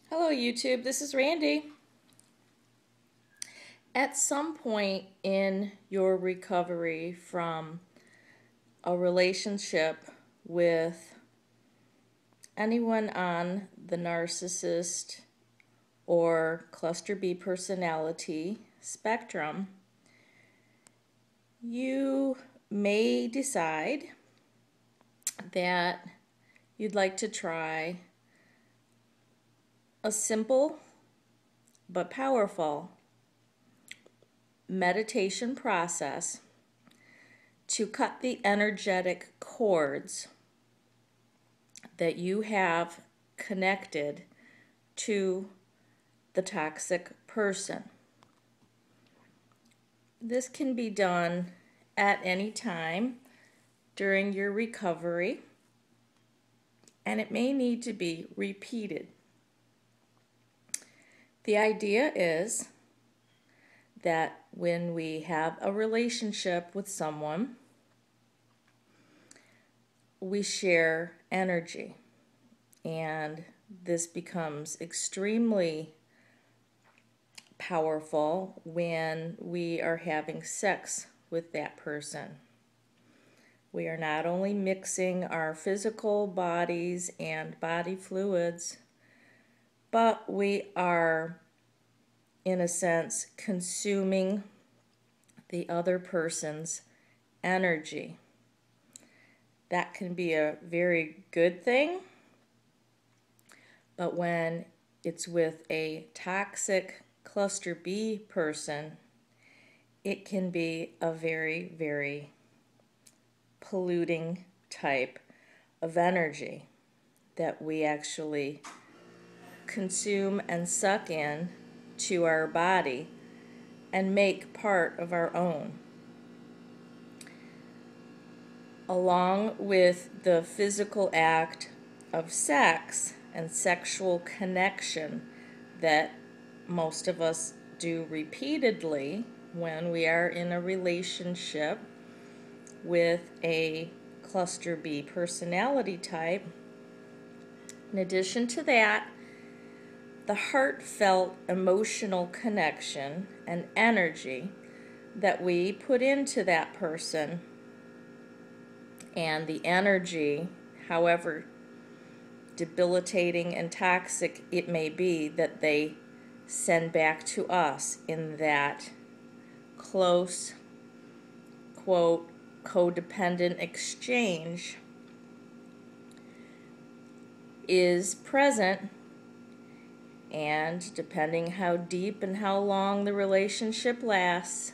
Hello YouTube, this is Randy. At some point in your recovery from a relationship with anyone on the narcissist or cluster B personality spectrum, you may decide that you'd like to try a simple but powerful meditation process to cut the energetic cords that you have connected to the toxic person. This can be done at any time during your recovery, and it may need to be repeated. The idea is that when we have a relationship with someone, we share energy, and this becomes extremely powerful when we are having sex with that person. We are not only mixing our physical bodies and body fluids, but we are, in a sense, consuming the other person's energy. That can be a very good thing, but when it's with a toxic cluster B person, it can be a very, very polluting type of energy that we actually consume and suck in to our body and make part of our own. Along with the physical act of sex and sexual connection that most of us do repeatedly when we are in a relationship with a cluster B personality type. In addition to that, the heartfelt emotional connection and energy that we put into that person, and the energy, however debilitating and toxic it may be, that they send back to us in that close, quote, codependent exchange is present. And depending how deep and how long the relationship lasts,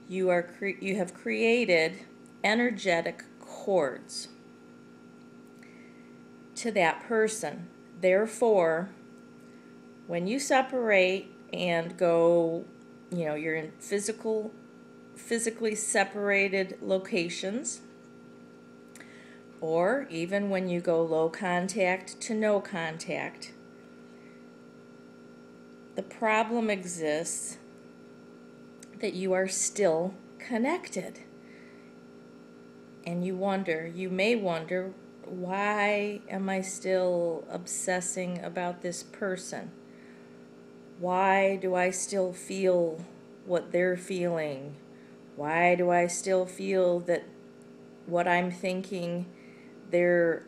you have created energetic cords to that person. Therefore, when you separate and go, you're in physically separated locations, or even when you go low contact to no contact, the problem exists that you are still connected. And you may wonder, why am I still obsessing about this person? Why do I still feel what they're feeling? Why do I still feel that what I'm thinking, they're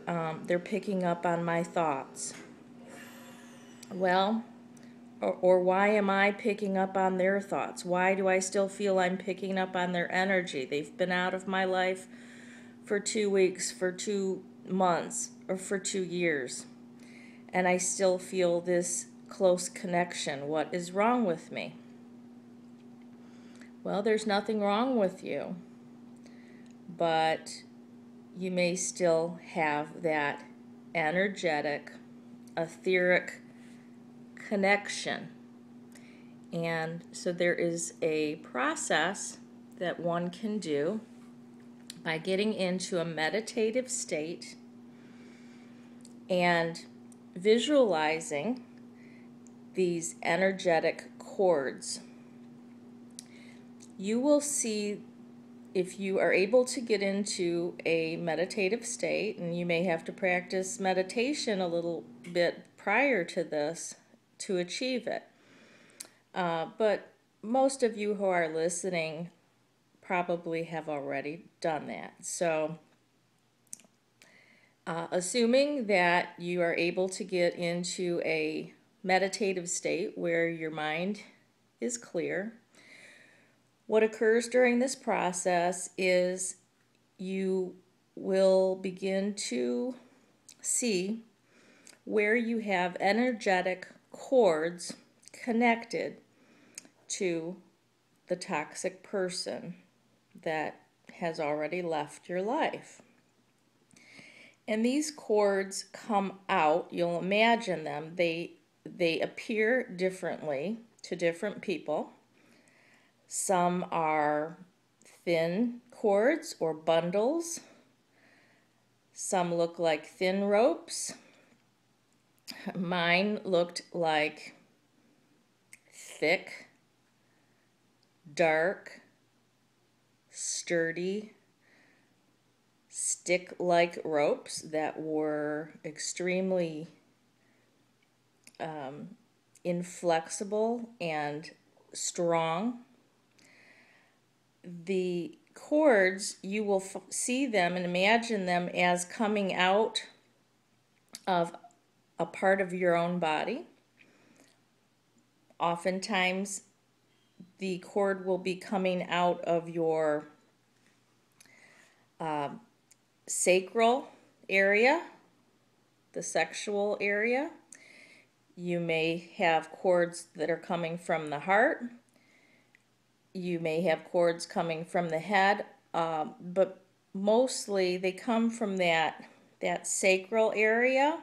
picking up on my thoughts? Well, or why am I picking up on their thoughts? Why do I still feel I'm picking up on their energy? They've been out of my life for 2 weeks, for 2 months, or for 2 years, and I still feel this close connection. What is wrong with me? Well, there's nothing wrong with you, but you may still have that energetic, etheric connection. And so there is a process that one can do by getting into a meditative state and visualizing these energetic cords. You will see, if you are able to get into a meditative state, and you may have to practice meditation a little bit prior to this to achieve it. But most of you who are listening probably have already done that. So assuming that you are able to get into a meditative state where your mind is clear, what occurs during this process is you will begin to see where you have energetic cords connected to the toxic person that has already left your life. And these cords come out, you'll imagine them, they appear differently to different people. Some are thin cords or bundles. Some look like thin ropes. Mine looked like thick, dark, sturdy, stick-like ropes that were extremely inflexible and strong. The cords, you will see them and imagine them as coming out of a part of your own body. Oftentimes, the cord will be coming out of your sacral area, the sexual area. You may have cords that are coming from the heart. You may have cords coming from the head, but mostly they come from that sacral area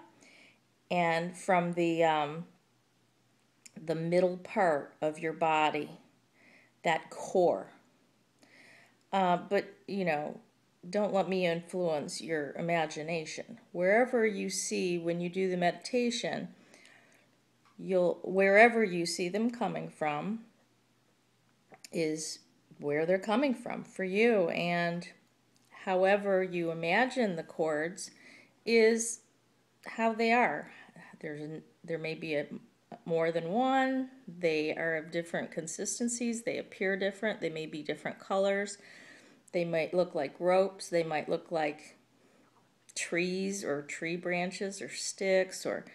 and from the middle part of your body, that core. But, you know, don't let me influence your imagination. Wherever you see, when you do the meditation, wherever you see them coming from is where they're coming from for you. And however you imagine the cords is how they are. There may be more than one. They are of different consistencies. They appear different. They may be different colors. They might look like ropes. They might look like trees or tree branches or sticks or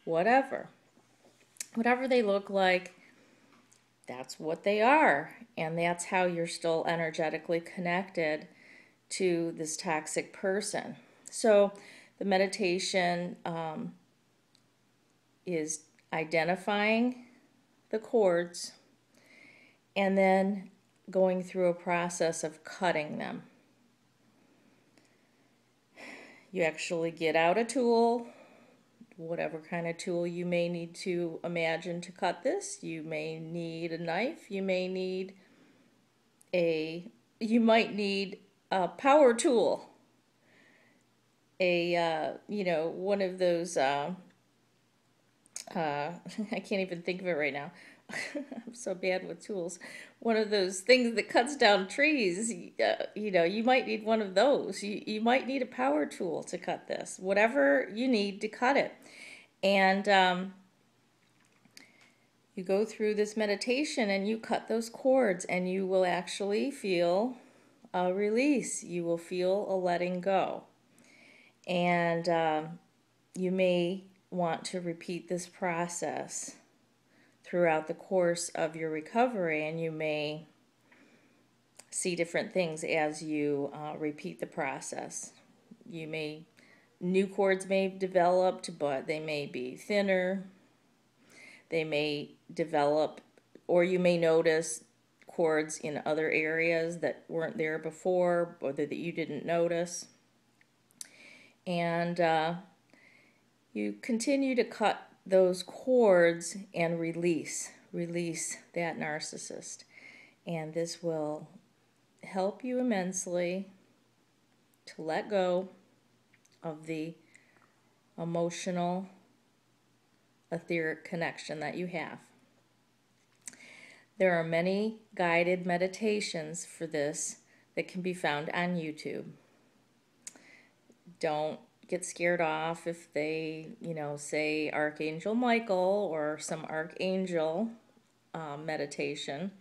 whatever. Whatever they look like, that's what they are. And that's how you're still energetically connected to this toxic person. So the meditation is identifying the cords and then going through a process of cutting them. You actually get out a tool, whatever kind of tool you may need to imagine to cut this. You may need a knife. You might need a power tool. One of those, I can't even think of it right now. I'm so bad with tools. One of those things that cuts down trees, you might need one of those. You might need a power tool to cut this, whatever you need to cut it. And you go through this meditation and you cut those cords and you will actually feel a release. You will feel a letting go. And you may want to repeat this process throughout the course of your recovery, and you may see different things as you repeat the process. New cords may have developed, but they may be thinner. They may develop, or you may notice cords in other areas that weren't there before, or that you didn't notice. And you continue to cut those cords and release that narcissist. And this will help you immensely to let go of the emotional, etheric connection that you have. There are many guided meditations for this that can be found on YouTube. Don't get scared off if they, say Archangel Michael or some archangel meditation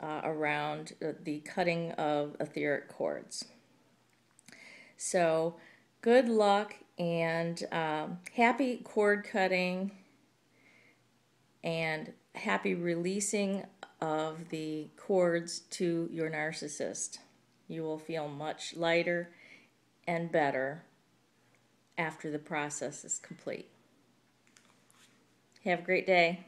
around the cutting of etheric cords. So good luck and happy cord cutting and happy releasing of the cords to your narcissist. You will feel much lighter and better after the process is complete. Have a great day.